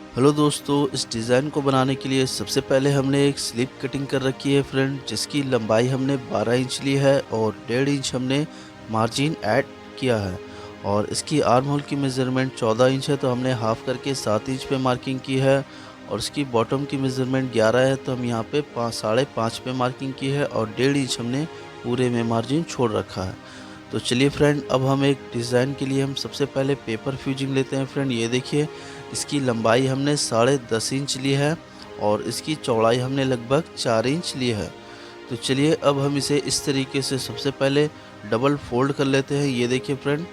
Hello दोस्तों, इस design को बनाने के लिए सबसे पहले हमने एक स्लिप कटिंग कर रखी है फ्रेंड, जिसकी लंबाई हमने 12 इंच ली है और 1.5 इंच हमने मार्जिन ऐड किया है। और इसकी आर्म होल की मेज़रमेंट 14 इंच है, तो हमने हाफ़ करके 7 इंच पे मार्किंग की है। और इसकी बॉटम की मेज़रमेंट 11 है, तो हम यहाँ पे 5.5 पे मार्किंग की है और 1.5 इंच हमने पूरे में मार्जिन छोड़ रखा है। तो चलिए फ्रेंड, अब हम एक डिज़ाइन के लिए हम सबसे पहले पेपर फ्यूजिंग लेते हैं फ्रेंड। ये देखिए, इसकी लंबाई हमने 10.5 इंच ली है और इसकी चौड़ाई हमने लगभग 4 इंच ली है। तो चलिए अब हम इसे इस तरीके से सबसे पहले डबल फोल्ड कर लेते हैं। ये देखिए फ्रेंड,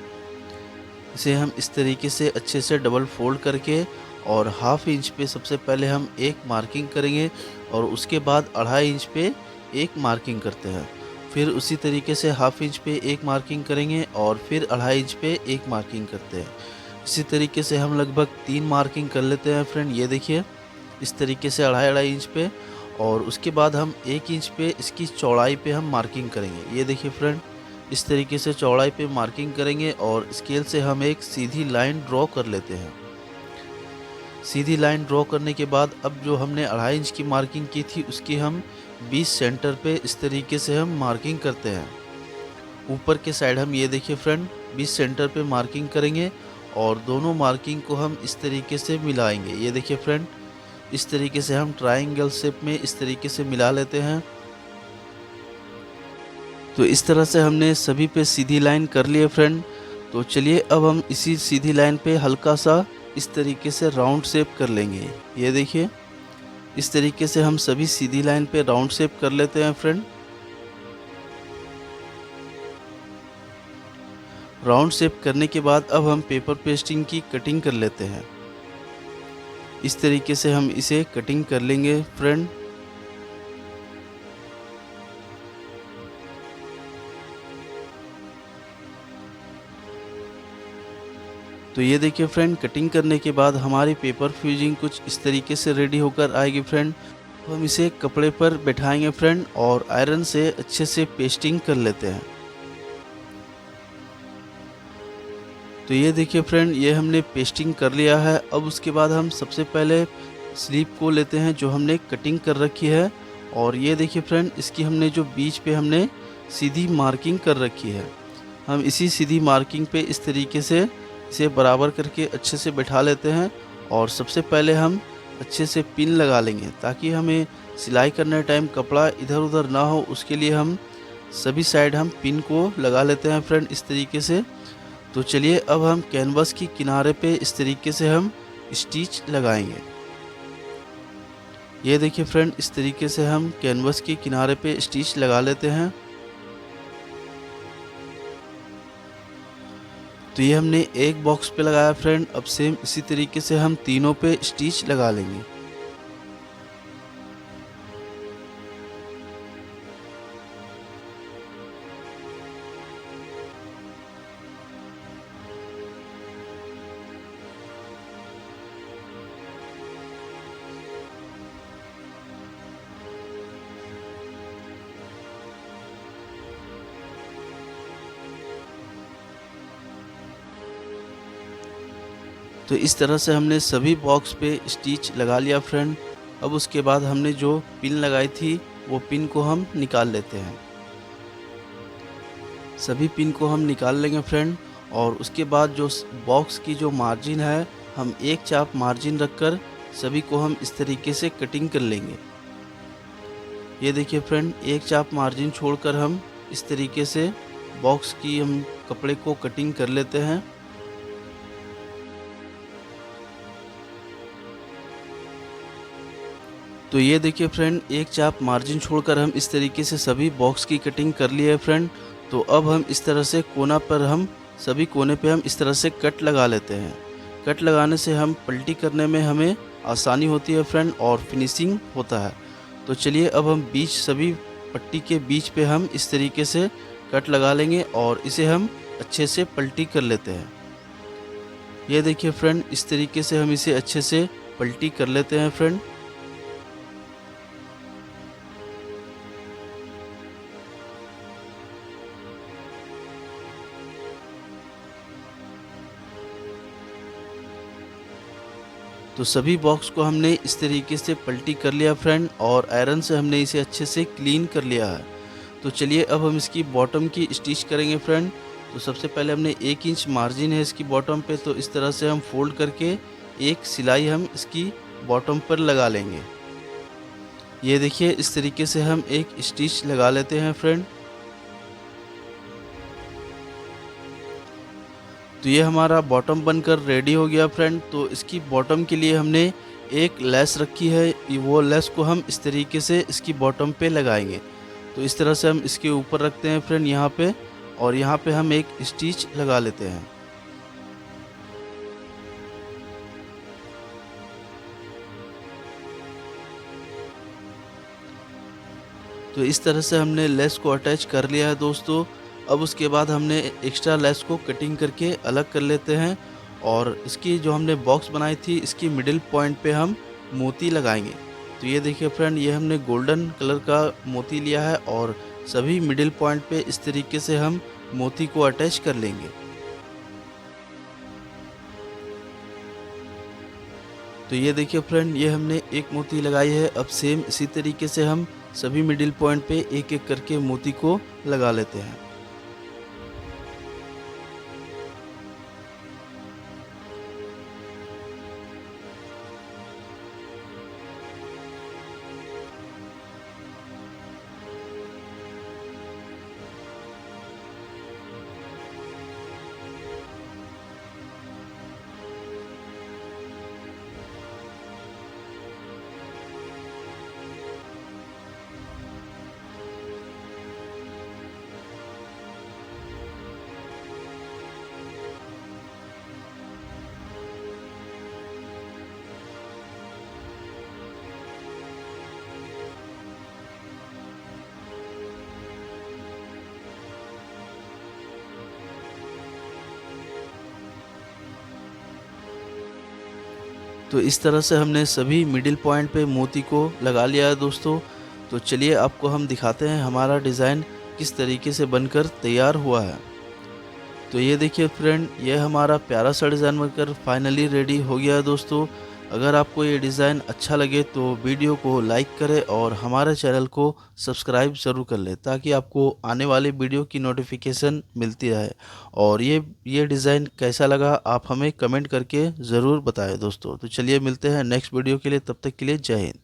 इसे हम इस तरीके से अच्छे से डबल फोल्ड करके और हाफ इंच पे सबसे पहले हम एक मार्किंग करेंगे और उसके बाद 2.5 इंच पे एक मार्किंग करते हैं। फिर उसी तरीके से हाफ इंच पे एक मार्किंग करेंगे और फिर 2.5 इंच पे एक मार्किंग करते हैं। इसी तरीके से हम लगभग 3 मार्किंग कर लेते हैं फ्रेंड। ये देखिए, इस तरीके से 2.5 इंच पे और उसके बाद हम 1 इंच पे इसकी चौड़ाई पे हम मार्किंग करेंगे। ये देखिए फ्रेंड, इस तरीके से चौड़ाई पे मार्किंग करेंगे और स्केल से हम एक सीधी लाइन ड्रॉ कर लेते हैं। सीधी लाइन ड्रॉ करने के बाद अब जो हमने 2.5 इंच की मार्किंग की थी, उसकी हम 20 सेंटर पे इस तरीके से हम मार्किंग करते हैं। ऊपर के साइड हम ये देखिए फ्रेंड, 20 सेंटर पे मार्किंग करेंगे और दोनों मार्किंग को हम इस तरीके से मिलाएंगे। ये देखिए फ्रेंड, इस तरीके से हम ट्रायंगल शेप में इस तरीके से मिला लेते हैं। तो इस तरह से हमने सभी पे सीधी लाइन कर लिए फ्रेंड। तो चलिए अब हम इसी सीधी लाइन पे हल्का सा इस तरीके से राउंड शेप कर लेंगे। ये देखिए, इस तरीके से हम सभी सीधी लाइन पे राउंड शेप कर लेते हैं फ्रेंड। राउंड शेप करने के बाद अब हम पेपर पेस्टिंग की कटिंग कर लेते हैं। इस तरीके से हम इसे कटिंग कर लेंगे फ्रेंड। तो ये देखिए फ्रेंड, कटिंग करने के बाद हमारी पेपर फ्यूजिंग कुछ इस तरीके से रेडी होकर आएगी फ्रेंड। अब हम इसे कपड़े पर बैठाएंगे फ्रेंड और आयरन से अच्छे से पेस्टिंग कर लेते हैं। तो ये देखिए फ्रेंड, ये हमने पेस्टिंग कर लिया है। अब उसके बाद हम सबसे पहले स्लीव को लेते हैं जो हमने कटिंग कर रखी है। और ये देखिए फ्रेंड, इसकी हमने जो बीच पे हमने सीधी मार्किंग कर रखी है, हम इसी सीधी मार्किंग पे इस तरीके से इसे बराबर करके अच्छे से बैठा लेते हैं। और सबसे पहले हम अच्छे से पिन लगा लेंगे ताकि हमें सिलाई करने टाइम कपड़ा इधर उधर ना हो। उसके लिए हम सभी साइड हम पिन को लगा लेते हैं फ्रेंड, इस तरीके से। तो चलिए अब हम कैनवास की किनारे पे इस तरीके से हम स्टिच लगाएंगे। ये देखिए फ्रेंड, इस तरीके से हम कैनवास के किनारे पे स्टिच लगा लेते हैं। तो ये हमने एक बॉक्स पे लगाया फ्रेंड। अब सेम इसी तरीके से हम तीनों पे स्टिच लगा लेंगे। तो इस तरह से हमने सभी बॉक्स पे स्टिच लगा लिया फ्रेंड। अब उसके बाद हमने जो पिन लगाई थी, वो पिन को हम निकाल लेते हैं। सभी पिन को हम निकाल लेंगे फ्रेंड। और उसके बाद जो बॉक्स की जो मार्जिन है, हम एक चाप मार्जिन रखकर सभी को हम इस तरीके से कटिंग कर लेंगे। ये देखिए फ्रेंड, एक चाप मार्जिन छोड़कर हम इस तरीके से बॉक्स की हम कपड़े को कटिंग कर लेते हैं। तो ये देखिए फ्रेंड, एक चाप मार्जिन छोड़कर हम इस तरीके से सभी बॉक्स की कटिंग कर ली है फ्रेंड। तो अब हम इस तरह से कोना पर हम सभी कोने पे हम इस तरह से कट लगा लेते हैं। कट लगाने से हम पलटी करने में हमें आसानी होती है फ्रेंड और फिनिशिंग होता है। तो चलिए अब हम बीच सभी पट्टी के बीच पे हम इस तरीके से कट लगा लेंगे और इसे हम अच्छे से पलटी कर लेते हैं। ये देखिए फ्रेंड, इस तरीके से हम इसे अच्छे से पलटी कर लेते हैं फ्रेंड। तो सभी बॉक्स को हमने इस तरीके से पलटी कर लिया फ्रेंड, और आयरन से हमने इसे अच्छे से क्लीन कर लिया है। तो चलिए अब हम इसकी बॉटम की स्टिच करेंगे फ्रेंड। तो सबसे पहले हमने 1 इंच मार्जिन है इसकी बॉटम पे, तो इस तरह से हम फोल्ड करके एक सिलाई हम इसकी बॉटम पर लगा लेंगे। ये देखिए इस तरीके से हम एक स्टिच लगा लेते हैं फ्रेंड। तो ये हमारा बॉटम बनकर रेडी हो गया फ्रेंड। तो इसकी बॉटम के लिए हमने एक लेस रखी है, वो लेस को हम इस तरीके से इसकी बॉटम पे लगाएंगे। तो इस तरह से हम इसके ऊपर रखते हैं फ्रेंड यहाँ पे, और यहाँ पे हम एक स्टिच लगा लेते हैं। तो इस तरह से हमने लेस को अटैच कर लिया है दोस्तों। अब उसके बाद हमने एक्स्ट्रा लेस को कटिंग करके अलग कर लेते हैं, और इसकी जो हमने बॉक्स बनाई थी इसकी मिडिल पॉइंट पे हम मोती लगाएंगे। तो ये देखिए फ्रेंड, ये हमने गोल्डन कलर का मोती लिया है, और सभी मिडिल पॉइंट पे इस तरीके से हम मोती को अटैच कर लेंगे। तो ये देखिए फ्रेंड, ये हमने एक मोती लगाई है। अब सेम इसी तरीके से हम सभी मिडिल पॉइंट पे एक एक करके मोती को लगा लेते हैं। तो इस तरह से हमने सभी मिडिल पॉइंट पे मोती को लगा लिया है दोस्तों। तो चलिए आपको हम दिखाते हैं हमारा डिज़ाइन किस तरीके से बनकर तैयार हुआ है। तो ये देखिए फ्रेंड, ये हमारा प्यारा सा डिज़ाइन बनकर फाइनली रेडी हो गया है दोस्तों। अगर आपको ये डिज़ाइन अच्छा लगे तो वीडियो को लाइक करें और हमारे चैनल को सब्सक्राइब ज़रूर कर लें, ताकि आपको आने वाले वीडियो की नोटिफिकेशन मिलती रहे। और ये डिज़ाइन कैसा लगा आप हमें कमेंट करके ज़रूर बताएं दोस्तों। तो चलिए मिलते हैं नेक्स्ट वीडियो के लिए, तब तक के लिए जय हिंद।